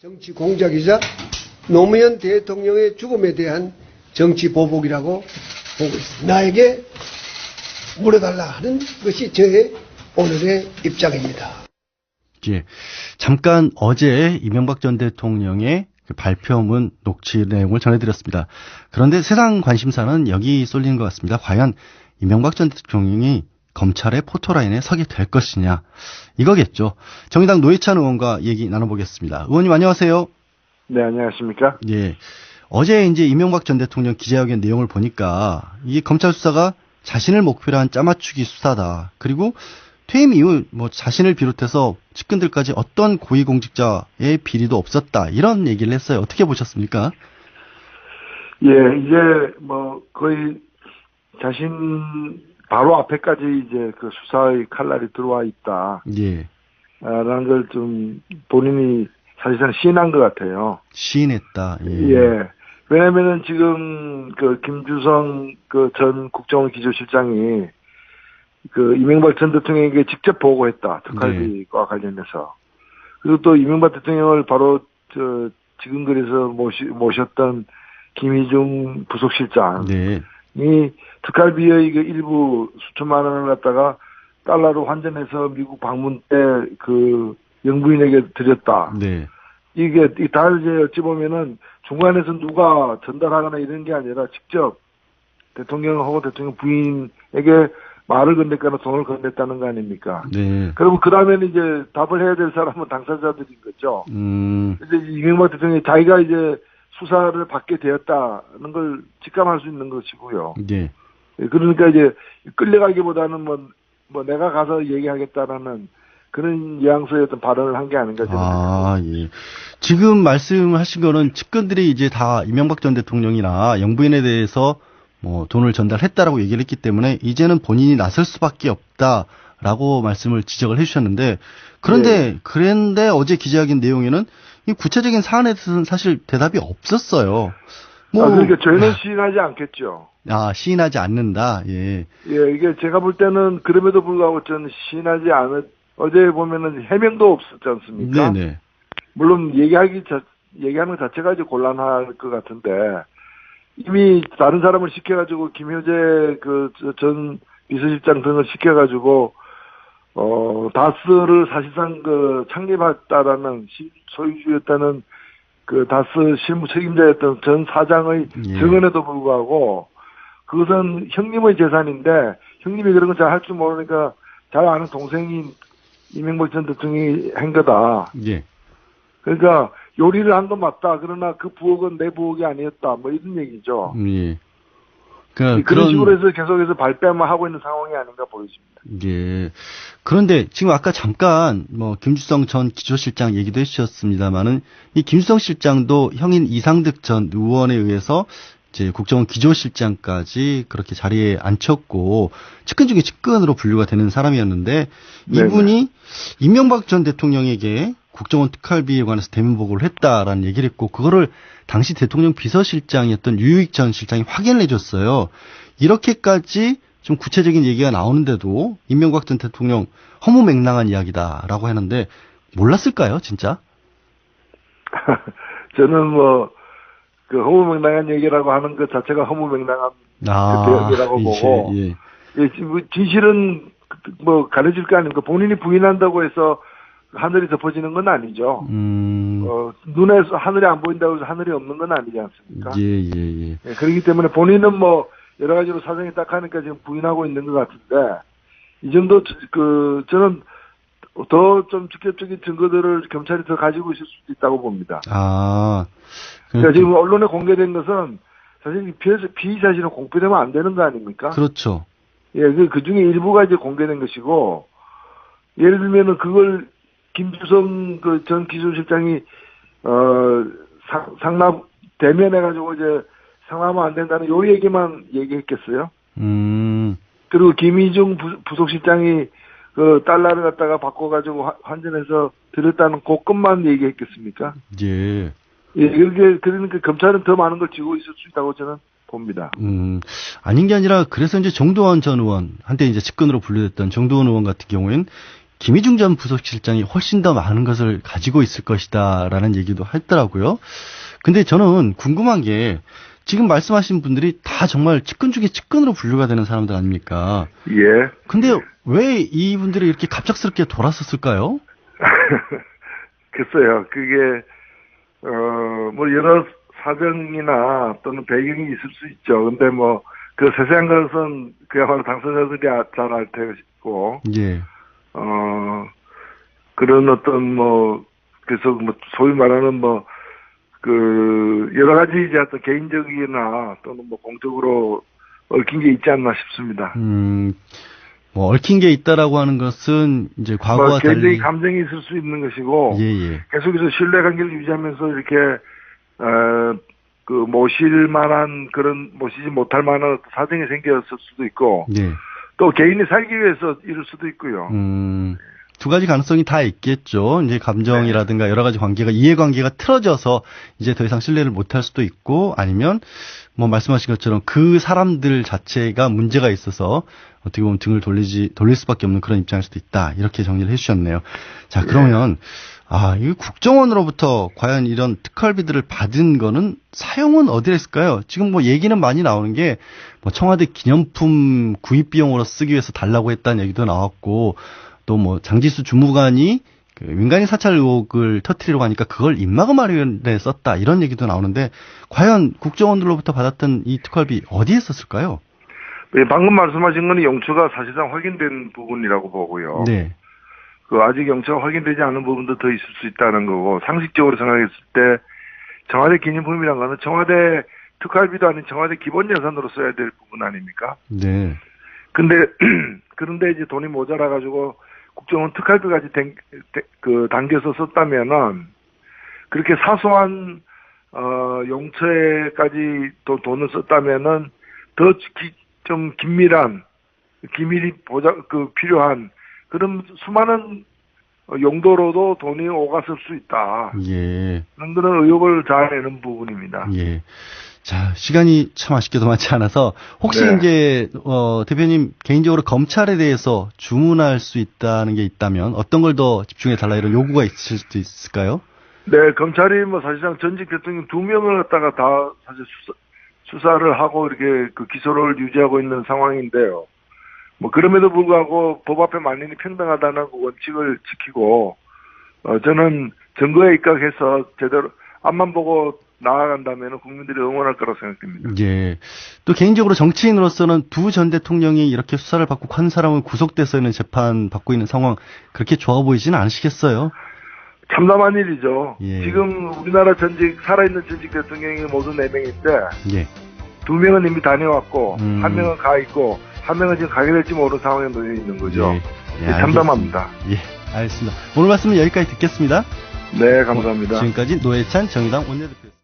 정치 공작이자 노무현 대통령의 죽음에 대한 정치 보복이라고 보고 있습니다. 나에게 물어달라 하는 것이 저의 오늘의 입장입니다. 예, 잠깐 어제 이명박 전 대통령의 그 발표문 녹취 내용을 전해드렸습니다. 그런데 세상 관심사는 여기 쏠리는 것 같습니다. 과연 이명박 전 대통령이 검찰의 포토라인에 서게 될 것이냐, 이거겠죠. 정의당 노회찬 의원과 얘기 나눠보겠습니다. 의원님 안녕하세요. 네, 안녕하십니까? 예, 어제 이제 이명박 전 대통령 기자회견 내용을 보니까 이게 검찰 수사가 자신을 목표로 한 짜맞추기 수사다. 그리고 퇴임 이후 뭐 자신을 비롯해서 측근들까지 어떤 고위공직자의 비리도 없었다, 이런 얘기를 했어요. 어떻게 보셨습니까? 예, 이제 뭐 거의 자신 바로 앞에까지 이제 그 수사의 칼날이 들어와 있다. 예. 라는 걸 좀 본인이 사실상 시인한 것 같아요. 시인했다. 예. 예. 왜냐면은 지금 그 김주성 그 전 국정원 기조실장이 그 이명박 전 대통령에게 직접 보고했다. 특활비와 관련해서. 그리고 또 이명박 대통령을 바로 저 지금거리에서 모셨던 김희중 부속실장이 네. 특활비의 그 일부 수천만 원을 갖다가 달러로 환전해서 미국 방문 때 그 영부인에게 드렸다. 네. 이게 다 이제 어찌 보면은 중간에서 누가 전달하거나 이런 게 아니라 직접 대통령하고 대통령 부인에게 말을 건넸거나 돈을 건넸다는 거 아닙니까? 네. 그러면 그 다음에는 이제 답을 해야 될 사람은 당사자들인 거죠. 이제 이명박 대통령이 자기가 이제 수사를 받게 되었다는 걸 직감할 수 있는 것이고요. 네. 그러니까 이제 끌려가기보다는 뭐 내가 가서 얘기하겠다라는 그런 뉘앙스의 어떤 발언을 한 게 아닌가 저는 생각합니다. 예. 지금 말씀하신 거는 측근들이 이제 다 이명박 전 대통령이나 영부인에 대해서 뭐 돈을 전달했다라고 얘기를 했기 때문에 이제는 본인이 나설 수밖에 없다라고 말씀을 지적을 해주셨는데, 그런데 어제 기자회견 내용에는 이 구체적인 사안에 대해서는 사실 대답이 없었어요. 그러니까 저희는 시인하지 않겠죠. 시인하지 않는다. 예. 예, 이게 제가 볼 때는 그럼에도 불구하고 저는 시인하지 어제 보면은 해명도 없었지 않습니까? 네네. 물론 얘기하는 것 자체가 이제 곤란할 것 같은데, 이미 다른 사람을 시켜가지고 김효재 그 전 비서실장 등을 시켜가지고 다스를 사실상 그 창립했다라는 소유주였다는 그 다스 실무 책임자였던 전 사장의 증언에도 불구하고 그것은 형님의 재산인데 형님이 그런 걸 잘 할 줄 모르니까 잘 아는 동생인 이명박 전 대통령이 한 거다. 예. 그러니까 요리를 한 건 맞다. 그러나 그 부엌은 내 부엌이 아니었다. 뭐 이런 얘기죠. 예. 그런 식으로 해서 계속해서 발뺌을 하고 있는 상황이 아닌가 보여집니다. 예. 그런데 지금 아까 잠깐 김주성 전 기조실장 얘기도 해주셨습니다만은 이 김주성 실장도 형인 이상득 전 의원에 의해서 이제 국정원 기조실장까지 그렇게 자리에 앉혔고 측근 중에 측근으로 분류가 되는 사람이었는데, 이분이 네네. 이명박 전 대통령에게 국정원 특활비에 관해서 대면 보고를 했다라는 얘기를 했고, 그거를 당시 대통령 비서실장이었던 류익 전 실장이 확인을 해줬어요. 이렇게까지 좀 구체적인 얘기가 나오는데도 이명박 전 대통령 허무맹랑한 이야기다라고 하는데 몰랐을까요, 진짜? 저는 그 허무맹랑한 얘기라고 하는 것 자체가 허무맹랑한 대역이라고 보고, 예, 진실은 가려질 거 아닙니까? 본인이 부인한다고 해서 하늘이 덮어지는 건 아니죠. 눈에서 하늘이 안 보인다고 해서 하늘이 없는 건 아니지 않습니까? 예. 예, 그렇기 때문에 본인은 여러 가지로 사정이 딱 하니까 지금 부인하고 있는 것 같은데, 이 정도 저는 더 좀 직접적인 증거들을 경찰이 더 가지고 있을 수도 있다고 봅니다. 그러니까 지금 언론에 공개된 것은 사실 피의사실은 공표되면 안 되는 거 아닙니까? 그렇죠. 예, 그 중에 일부가 이제 공개된 것이고, 예를 들면은 그걸 김주성 그 전 기조실장이 상납 대면해가지고 이제 상납하면 안 된다는 요 얘기만 얘기했겠어요. 그리고 김희중 부속실장이 그 달러를 갖다가 바꿔가지고 환전해서 드렸다는 그 것만 얘기했겠습니까? 예. 예, 그러니까 검찰은 더 많은 걸 쥐고 있을 수 있다고 저는 봅니다. 아닌 게 아니라 그래서 이제 정두원 전 의원, 한때 이제 측근으로 분류됐던 정두원 의원 같은 경우에는 김희중 전 부속실장이 훨씬 더 많은 것을 가지고 있을 것이다라는 얘기도 했더라고요. 근데 저는 궁금한 게 지금 말씀하신 분들이 다 정말 측근 중에 측근으로 분류가 되는 사람들 아닙니까? 예. 근데 왜 이분들이 이렇게 갑작스럽게 돌아섰을까요? 글쎄요, 그게, 뭐, 여러 사정이나 또는 배경이 있을 수 있죠. 근데 뭐, 그 세세한 것은 그야말로 당사자들이 잘 알 테고, 예. 그런 어떤 뭐, 그래서 뭐, 소위 말하는 뭐, 여러 가지 이제 어떤 개인적이나 또는 뭐, 공적으로 얽힌 게 있지 않나 싶습니다. 뭐 얽힌 게 있다라고 하는 것은 이제 과거와 뭐 개인적인 달리 감정이 있을 수 있는 것이고, 예. 계속해서 신뢰관계를 유지하면서 이렇게 모실 만한 그런 모시지 못할 만한 사정이 생겼을 수도 있고, 예. 또 개인이 살기 위해서 이럴 수도 있고요. 두 가지 가능성이 다 있겠죠. 이제 감정이라든가 여러 가지 관계가 이해관계가 틀어져서 이제 더 이상 신뢰를 못할 수도 있고, 아니면 뭐 말씀하신 것처럼 그 사람들 자체가 문제가 있어서 어떻게 보면 등을 돌릴 수밖에 없는 그런 입장일 수도 있다. 이렇게 정리를 해주셨네요. 자, 그러면 이 국정원으로부터 과연 이런 특활비들을 받은 거는 사용은 어디에 했을까요? 지금 뭐 얘기는 많이 나오는 게 뭐 청와대 기념품 구입 비용으로 쓰기 위해서 달라고 했다는 얘기도 나왔고, 또 뭐 장지수 주무관이 그 민간인 사찰 의혹을 터뜨리려고 하니까 그걸 입마개 마련에 썼다 이런 얘기도 나오는데, 과연 국정원들로부터 받았던 이 특활비 어디에 썼을까요? 네, 방금 말씀하신 거는 영추가 사실상 확인된 부분이라고 보고요. 네. 아직 영추가 확인되지 않은 부분도 더 있을 수 있다는 거고, 상식적으로 생각했을 때 청와대 기념품이란 거는 청와대 특활비도 아닌 청와대 기본 예산으로 써야 될 부분 아닙니까? 네. 그런데 이제 돈이 모자라가지고 국정원 특활비까지 당겨서 썼다면은, 그렇게 사소한, 용처에까지 돈을 썼다면은, 좀 기밀이 필요한, 그런 수많은 용도로도 돈이 오갔을 수 있다. 예. 그런 의혹을 자아내는 부분입니다. 예. 자, 시간이 참 아쉽게도 많지 않아서 혹시 네. 이제 대표님 개인적으로 검찰에 대해서 주문할 수 있다는 게 있다면 어떤 걸 더 집중해 달라 이런 요구가 있을 수도 있을까요? 네, 검찰이 뭐 사실상 전직 대통령 2명을 갖다가 다 사실 수사를 하고 이렇게 기소를 유지하고 있는 상황인데요. 뭐 그럼에도 불구하고 법 앞에 만인이 평등하다는 그 원칙을 지키고, 저는 증거에 입각해서 제대로 앞만 보고 나아간다면 국민들이 응원할 거라고 생각됩니다. 예. 또 개인적으로 정치인으로서는 두 전 대통령이 이렇게 수사를 받고 한 사람은 구속돼서 있는 재판 받고 있는 상황 그렇게 좋아 보이지는 않으시겠어요? 참담한 일이죠. 예. 지금 우리나라 살아있는 전직 대통령이 모두 4명인데, 예. 2명은 이미 다녀왔고, 1명은 가 있고, 1명은 지금 가게 될지 모르는 상황에 놓여 있는 거죠. 예, 참담합니다. 예, 알겠습니다. 오늘 말씀은 여기까지 듣겠습니다. 네, 감사합니다. 지금까지 노회찬 정의당 원내대표였습니다.